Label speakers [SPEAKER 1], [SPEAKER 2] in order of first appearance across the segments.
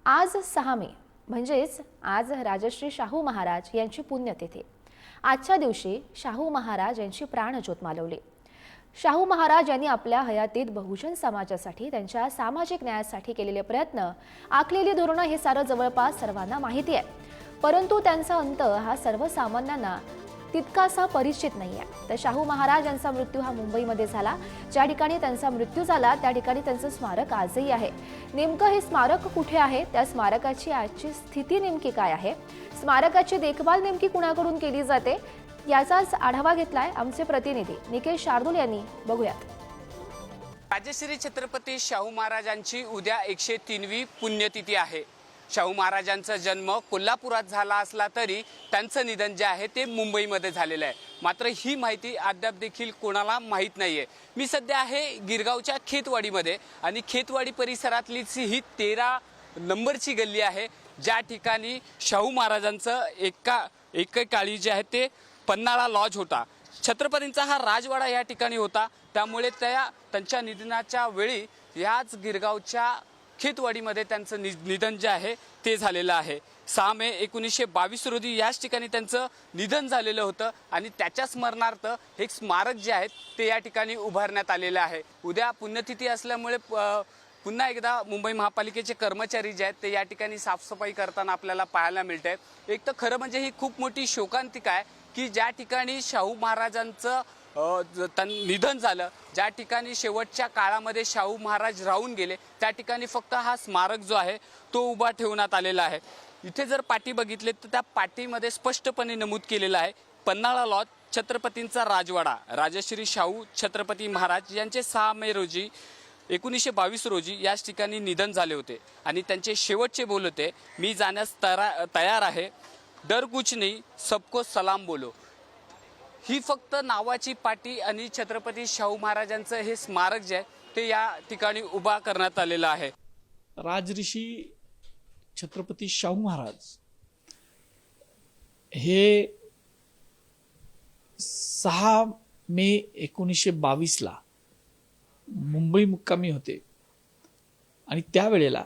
[SPEAKER 1] आज 6 मे म्हणजेच आज राजश्री शाहू महाराज यांची पुण्यतिथी। आजच्या दिवशी शाहू महाराज यांची प्राणज्योत मालवली। शाहू महाराज यांनी आपल्या हयातीत बहुजन समाजासाठी त्यांच्या सामाजिक न्यायासाठी केलेले प्रयत्न, आखलेली धोरणे हे सारं जवळपास सर्वांना माहिती आहे। परंतु त्यांचा अंत हा सर्वसामान्यांना तितकासा परिचित नाही आहे। तर शाहू महाराज यांचा मृत्यू हा मुंबईमध्ये झाला। ज्या ठिकाणी त्यांचा मृत्यू झाला त्या ठिकाणी त्यांचं स्मारक आजही आहे। नेमकं हे स्मारक कुठे आहे, त्या स्मारकाची आजची स्थिती नेमकी काय आहे, स्मारकाची देखभाल नेमकी कुणाकडून केली जाते, याचाच आढावा घेतलाय आमचे प्रतिनिधी निकेश शार्दूल यांनी। बघूयात।
[SPEAKER 2] राजश्री छत्रपती शाहू महाराजांची उद्या 103वी पुण्यतिथी आहे। शाहू महाराजांचा जन्म कोल्हापुरात झाला असला तरी त्यांचं निधन जे आहे ते मुंबईमध्ये झालेलं आहे। मात्र ही माहिती अद्याप देखील कोणाला माहीत नाहीये। मी सध्या आहे गिरगावच्या खेतवाडीमध्ये आणि खेतवाडी परिसरातलीच ही 13 नंबरची गल्ली आहे, ज्या ठिकाणी शाहू महाराजांचं एकेकाळी जे आहे ते पन्हाळा लॉज होता। छत्रपतींचा हा राजवाडा या ठिकाणी होता, त्यामुळे त्यांच्या निधनाच्या वेळी याच गिरगावच्या खेतवाडीमध्ये त्यांचं निधन जे आहे ते झालेलं आहे। 6 मे 1922 रोजी याच ठिकाणी त्यांचं निधन झालेलं होतं आणि त्याच्या स्मरणार्थ एक स्मारक जे आहे ते या ठिकाणी उभारण्यात आलेलं आहे। उद्या पुण्यतिथी असल्यामुळे पुन्हा एकदा मुंबई महापालिकेचे कर्मचारी जे आहेत ते या ठिकाणी साफसफाई करताना आपल्याला पाहायला मिळते। एक तर खरं म्हणजे ही खूप मोठी शोकांतिका आहे की ज्या ठिकाणी शाहू महाराजांचं निधन झालं, ज्या ठिकाणी शेवटच्या काळामध्ये शाहू महाराज राहून गेले, त्या ठिकाणी फक्त हा स्मारक जो आहे तो उभा ठेवण्यात आलेला आहे। इथे जर पाटी बघितले तर त्या पाटीमध्ये स्पष्टपणे नमूद केलेलं आहे पन्हाळा लॉज छत्रपतींचा राजवाडा। राजश्री शाहू छत्रपती महाराज यांचे 6 मे रोजी 1922 रोजी याच ठिकाणी निधन झाले होते आणि त्यांचे शेवटचे बोल होते, मी जाण्यास तयार आहे, डर कुछ नहीं, सबको सलाम बोलो। ही फक्त नावाची पाटी आणि छत्रपती शाहू महाराजांचं हे स्मारक जे आहे ते या ठिकाणी उभा करण्यात आलेलं आहे।
[SPEAKER 3] राजऋषी छत्रपती शाहू महाराज हे 6 मे 1922 ला मुंबई मुक्कामी होते आणि त्यावेळेला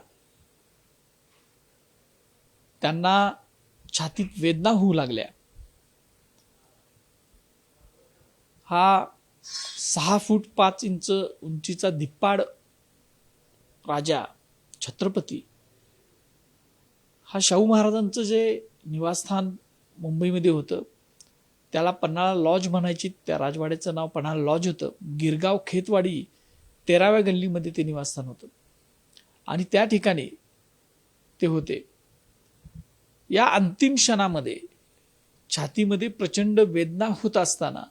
[SPEAKER 3] त्यांना छातीत वेदना होऊ लागल्या। हा 6 फूट 5 इंच उंचीचा धिप्पाड राजा छत्रपती हा शाहू महाराजांचं जे निवासस्थान मुंबईमध्ये होतं त्याला पन्हाळा लॉज म्हणायची। त्या राजवाड्याचं नाव पन्हाळा लॉज होतं। गिरगाव खेतवाडी 13व्या गल्लीमध्ये ते निवासस्थान होतं आणि त्या ठिकाणी ते होते। या अंतिम क्षणामध्ये छातीमध्ये प्रचंड वेदना होत असताना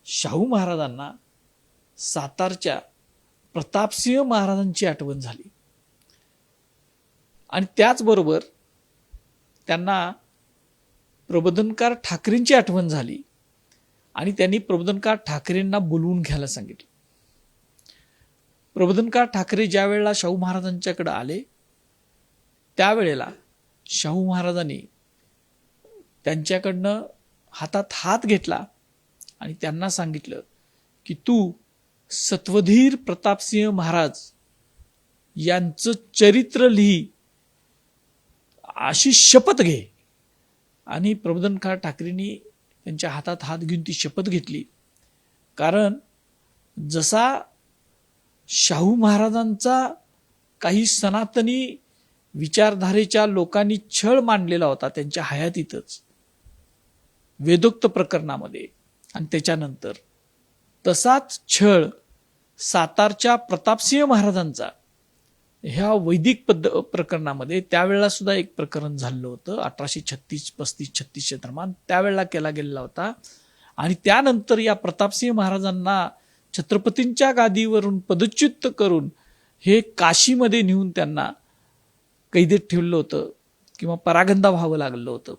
[SPEAKER 3] शाहू महाराजांना सातारच्या प्रतापसिंह महाराजांची आठवण झाली आणि त्याचबरोबर त्यांना प्रबोधनकार ठाकरेंची आठवण झाली आणि त्यांनी प्रबोधनकार ठाकरेंना बोलवून घ्यायला सांगितलं। प्रबोधनकार ठाकरे ज्या वेळेला शाहू महाराजांच्याकडे आले त्यावेळेला शाहू महाराजांनी त्यांच्याकडनं हातात हात घेतला आणि त्यांना सांगितलं की तू सत्वधीर प्रतापसिंह महाराज यांचं चरित्र लिही अशी शपथ घे। आणि प्रबोधनकार ठाकरेंनी त्यांच्या हातात हात घेऊन ती शपथ घेतली, कारण जसा शाहू महाराजांचा काही सनातनी विचारधारेच्या लोकांनी छळ मांडलेला होता त्यांच्या हयातीतच वेदोक्त प्रकरणामध्ये आणि त्याच्यानंतर, तसाच छळ सातारच्या प्रतापसिंह महाराजांचा ह्या वैदिक प्रकरणामध्ये त्यावेळेला सुद्धा एक प्रकरण झालं होतं 1836-35-36 दरम्यान त्यावेळेला केला गेलेला होता। आणि त्यानंतर या प्रतापसिंह महाराजांना छत्रपतींच्या गादीवरून पदच्युत करून हे काशीमध्ये नेऊन त्यांना कैदेत ठेवलं होतं किंवा परागंदा व्हावं लागलं होतं।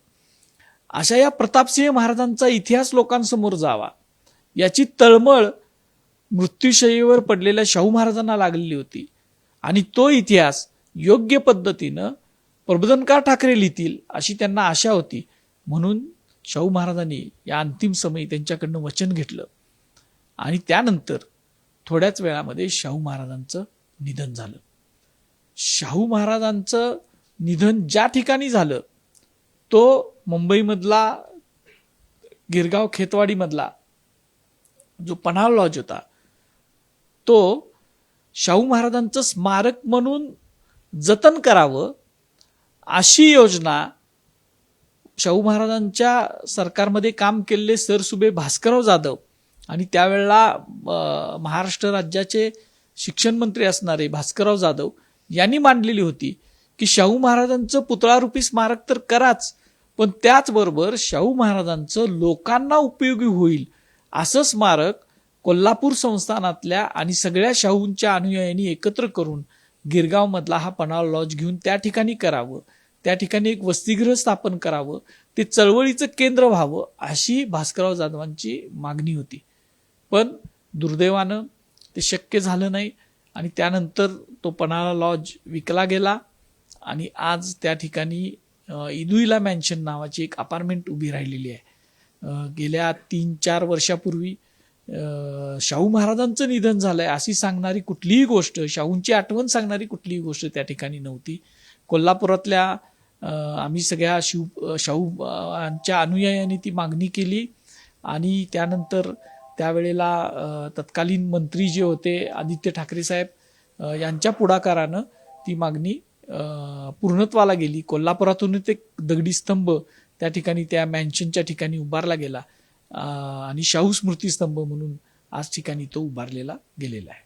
[SPEAKER 3] अशा या प्रतापसिंह महाराजांचा इतिहास लोकांसमोर जावा याची तळमळ मृत्यूशय्येवर पडलेल्या शाहू महाराजांना लागलेली होती आणि तो इतिहास योग्य पद्धतीनं प्रबोधनकार ठाकरे लिहितील अशी त्यांना आशा होती। म्हणून शाहू महाराजांनी या अंतिम समयी त्यांच्याकडनं वचन घेतलं आणि त्यानंतर थोड्याच वेळामध्ये शाहू महाराजांचं निधन झालं। शाहू महाराजांचं निधन ज्या ठिकाणी झालं तो मुंबईमधला गिरगाव खेतवाडीमधला जो पन्हाळ लॉज होता तो शाहू महाराजांचं स्मारक म्हणून जतन करावं अशी योजना शाहू महाराजांच्या सरकारमध्ये काम केलेले सरसुबे भास्करराव जाधव आणि त्यावेळेला महाराष्ट्र राज्याचे शिक्षण मंत्री असणारे भास्करराव जाधव यांनी मांडलेली होती की शाहू महाराजांचं पुतळारूपी स्मारक तर कराच, पण त्याचबरोबर शाहू महाराजांचं लोकांना उपयोगी होईल असं स्मारक कोल्हापूर संस्थानातल्या आणि सगळ्या शाहूंच्या अनुयायांनी एकत्र करून गिरगावमधला हा पन्हाळ लॉज घेऊन त्या ठिकाणी करावं, त्या ठिकाणी एक वसतिगृह स्थापन करावं, ते चळवळीचं केंद्र व्हावं अशी भास्करराव जाधवांची मागणी होती. पण दुर्दैवानं ते शक्य झालं नाही आणि त्यानंतर तो पन्हाळा लॉज विकला गेला आणि आज त्या ठिकाणी इदुईला मॅन्शन नावाची एक अपार्टमेंट उभी राहिलेली आहे. गेल्या 3-4 वर्षापूर्वी शाहू महाराजांचं निधन झालंय अशी सांगणारी कुठलीही गोष्ट, शाहूंची आठवण सांगणारी कुठलीही गोष्ट त्या ठिकाणी नव्हती. कोल्हापुरातल्या आम्ही सगळ्या शाहूंच्या अनुयायांनी ती मागणी केली आणि त्यानंतर त्यावेळेला तत्कालीन मंत्री जे होते आदित्य ठाकरे साहेब यांच्या पुढाकारानं ती मागणी पूर्णत्वाला गेली. कोल्हापुरातून ते दगडी स्तंभ त्या ठिकाणी त्या मॅन्शनच्या ठिकाणी उभारला गेला आणि शाहू स्मृती स्तंभ म्हणून आज ठिकाणी तो उभारलेला गेलेला आहे.